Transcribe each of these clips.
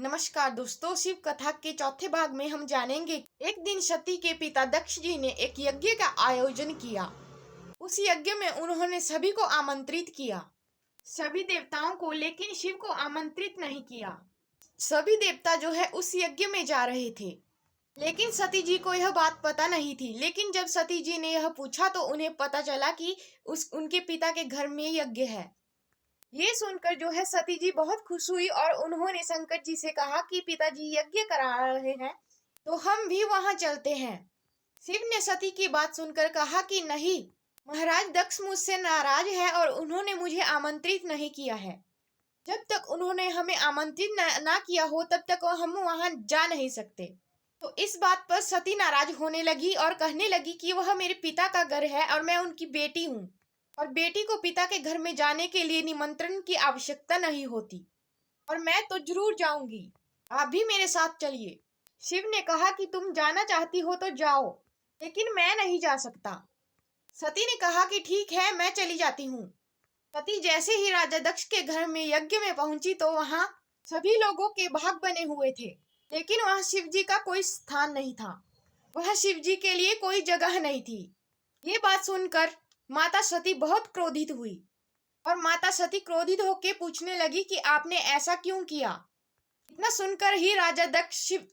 नमस्कार दोस्तों, शिव कथा के चौथे भाग में हम जानेंगे। एक दिन सती के पिता दक्ष जी ने एक यज्ञ का आयोजन किया। उस यज्ञ में उन्होंने सभी को आमंत्रित किया, सभी देवताओं को, लेकिन शिव को आमंत्रित नहीं किया। सभी देवता जो है उस यज्ञ में जा रहे थे, लेकिन सती जी को यह बात पता नहीं थी। लेकिन जब सती जी ने यह पूछा तो उन्हें पता चला कि उनके पिता के घर में यज्ञ है। ये सुनकर जो है सती जी बहुत खुश हुई और उन्होंने शंकर जी से कहा कि पिताजी यज्ञ करा रहे हैं तो हम भी वहां चलते हैं। शिव ने सती की बात सुनकर कहा कि नहीं, महाराज दक्ष मुझसे नाराज है और उन्होंने मुझे आमंत्रित नहीं किया है। जब तक उन्होंने हमें आमंत्रित ना किया हो तब तक हम वहां जा नहीं सकते। तो इस बात पर सती नाराज होने लगी और कहने लगी कि वह मेरे पिता का घर है और मैं उनकी बेटी हूँ, और बेटी को पिता के घर में जाने के लिए निमंत्रण की आवश्यकता नहीं होती, और मैं तो जरूर जाऊंगी, आप भी मेरे साथ चलिए। शिव ने कहा कि तुम जाना चाहती हो तो जाओ, लेकिन मैं नहीं जा सकता। सती ने कहा कि ठीक है, मैं चली जाती हूँ। सती जैसे ही राजा दक्ष के घर में यज्ञ में पहुंची तो वहां सभी लोगों के भाग बने हुए थे, लेकिन वहां शिव जी का कोई स्थान नहीं था। वह शिव जी के लिए कोई जगह नहीं थी। ये बात सुनकर माता सती बहुत क्रोधित हुई, और माता सती क्रोधित होकर पूछने लगी कि आपने ऐसा क्यों किया। इतना सुनकर ही राजा दक्ष शिव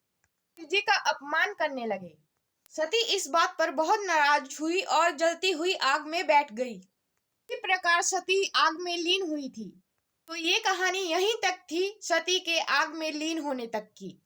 जी का अपमान करने लगे। सती इस बात पर बहुत नाराज हुई और जलती हुई आग में बैठ गई। इसी प्रकार सती आग में लीन हुई थी। तो ये कहानी यहीं तक थी, सती के आग में लीन होने तक की।